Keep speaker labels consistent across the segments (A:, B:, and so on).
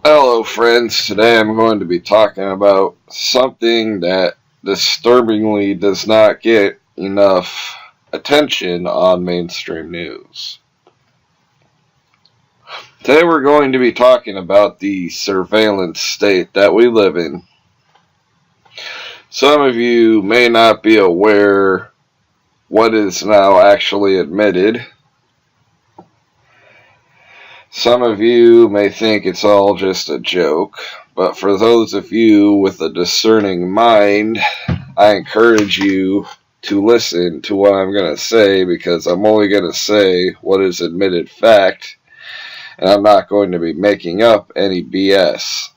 A: Hello, friends. Today I'm going to be talking about something that disturbingly does not get enough attention on mainstream news. Today we're going to be talking about the surveillance state that we live in. Some of you may not be aware what is now actually admitted. Some of you may think it's all just a joke, but for those of you with a discerning mind, I encourage you to listen to what I'm going to say, because I'm only going to say what is admitted fact, and I'm not going to be making up any BS.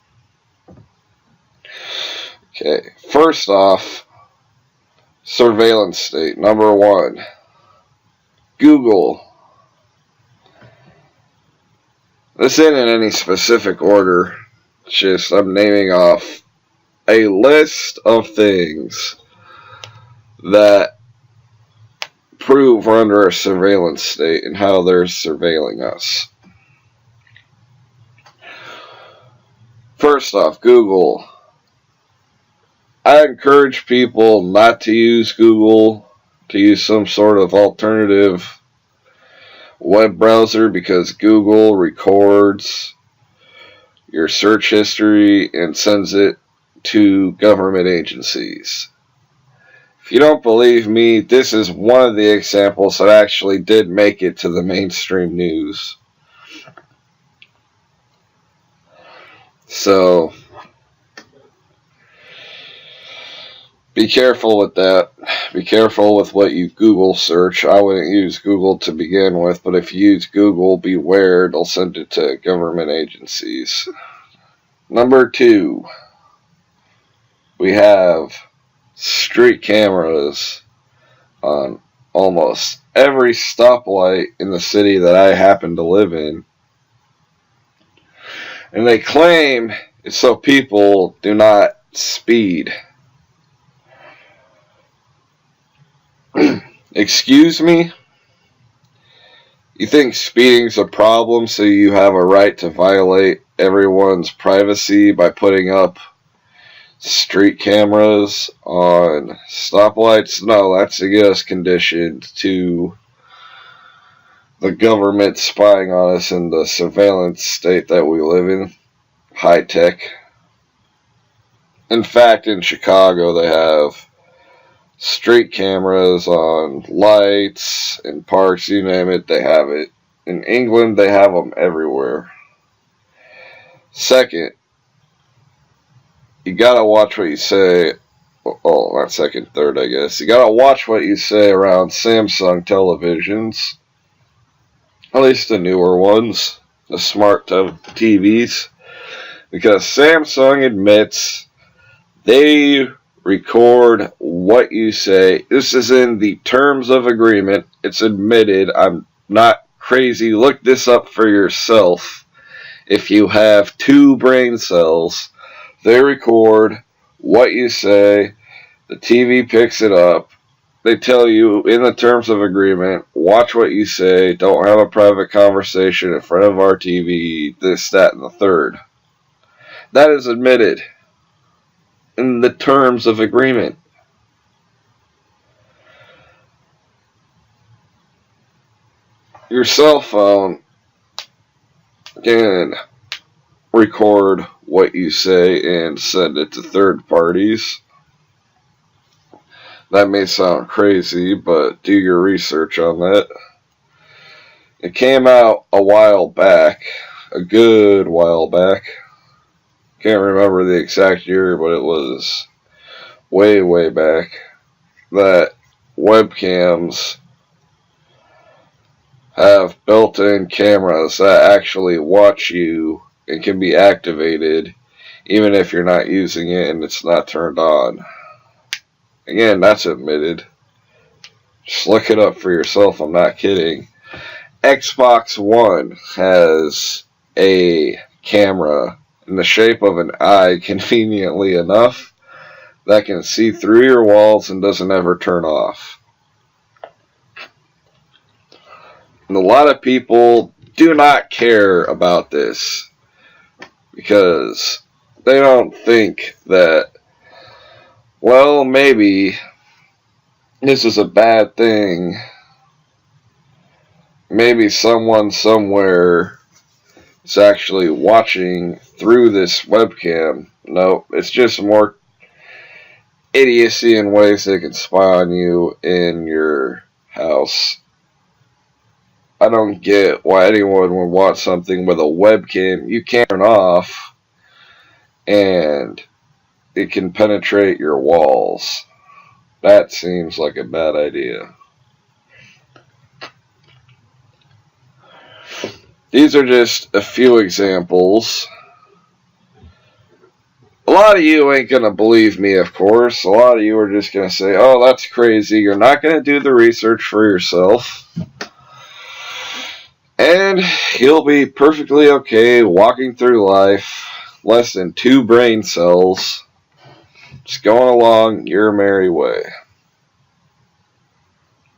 A: Okay, first off, surveillance state. Number one, Google. This isn't in any specific order. It's just I'm naming off a list of things that prove we're under a surveillance state and how they're surveilling us. First off, Google. I encourage people not to use Google, to use some sort of alternative web browser, because Google records your search history and sends it to government agencies. If you don't believe me, this is one of the examples that actually did make it to the mainstream news. So, be careful with that. Be careful with what you Google search. I wouldn't use Google to begin with, but if you use Google, beware, they'll send it to government agencies. Number two, we have street cameras on almost every stoplight in the city that I happen to live in. And they claim it's so people do not speed. Excuse me? You think speeding's a problem, so you have a right to violate everyone's privacy by putting up street cameras on stoplights? No, that's to get us conditioned to the government spying on us in the surveillance state that we live in. High tech. In fact, in Chicago, they have street cameras on lights and parks, you name it, they have it. In England, they have them everywhere. Second, you gotta watch what you say. Oh, not second, third, I guess. You gotta watch what you say around Samsung televisions. At least the newer ones, the smart TVs. Because Samsung admits they record what you say. This is in the terms of agreement. It's admitted. I'm not crazy. Look this up for yourself. If you have two brain cells, they record what you say. The TV picks it up. They tell you in the terms of agreement, watch what you say. Don't have a private conversation in front of our TV. This, that, and the third. That is admitted in the terms of agreement. Your cell phone can record what you say and send it to third parties. That may sound crazy, but do your research on that. It came out a while back, a good while back. Can't remember the exact year, but it was way, way back, that webcams have built-in cameras that actually watch you and can be activated even if you're not using it and it's not turned on. Again, that's admitted. Just look it up for yourself, I'm not kidding. Xbox One has a camera in the shape of an eye, conveniently enough, that can see through your walls and doesn't ever turn off. And a lot of people do not care about this, because they don't think that, well, maybe this is a bad thing. Maybe someone somewhere is actually watching through this webcam. No, it's just more idiocy and ways they can spy on you in your house. I don't get why anyone would want something with a webcam you can't turn off and it can penetrate your walls. That seems like a bad idea. These are just a few examples. A lot of you ain't going to believe me, of course. A lot of you are just going to say, oh, that's crazy. You're not going to do the research for yourself. And you'll be perfectly okay walking through life, less than 2 brain cells, just going along your merry way.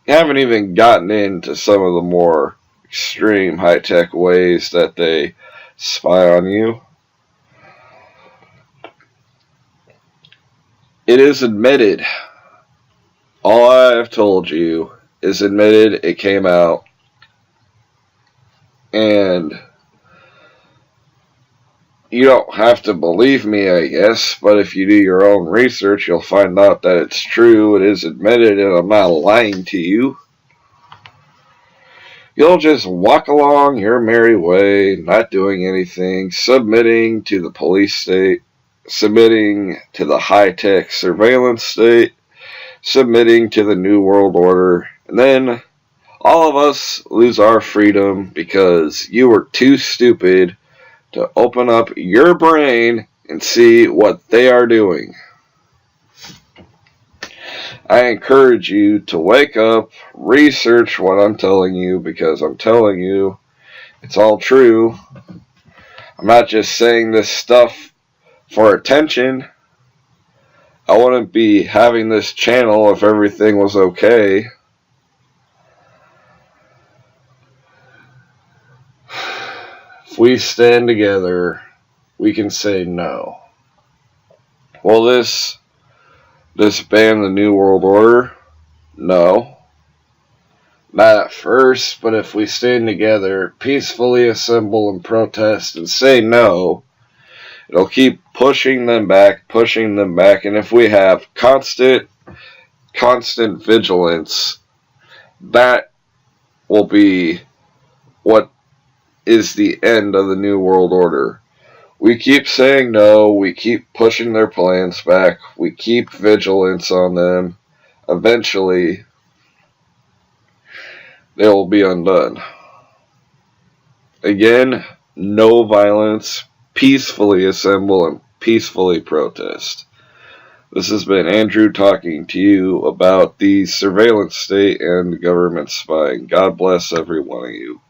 A: You haven't even gotten into some of the more extreme high-tech ways that they spy on you. It is admitted. All I have told you is admitted. It came out. And you don't have to believe me, I guess, but if you do your own research, you'll find out that it's true. It is admitted, and I'm not lying to you. You'll just walk along your merry way, not doing anything, submitting to the police state, submitting to the high-tech surveillance state, submitting to the New World Order, and then all of us lose our freedom because you were too stupid to open up your brain and see what they are doing. I encourage you to wake up, research what I'm telling you, because I'm telling you it's all true. I'm not just saying this stuff for attention. I wouldn't be having this channel if everything was okay. If we stand together, we can say no. Will this ban the New World Order? No. Not at first, but if we stand together, peacefully assemble and protest and say no, it'll keep pushing them back, and if we have constant vigilance, that will be what is the end of the New World Order. We keep saying no, we keep pushing their plans back, we keep vigilance on them. Eventually, they will be undone. Again, no violence, peacefully assemble and peacefully protest. This has been Andrew talking to you about the surveillance state and government spying. God bless every one of you.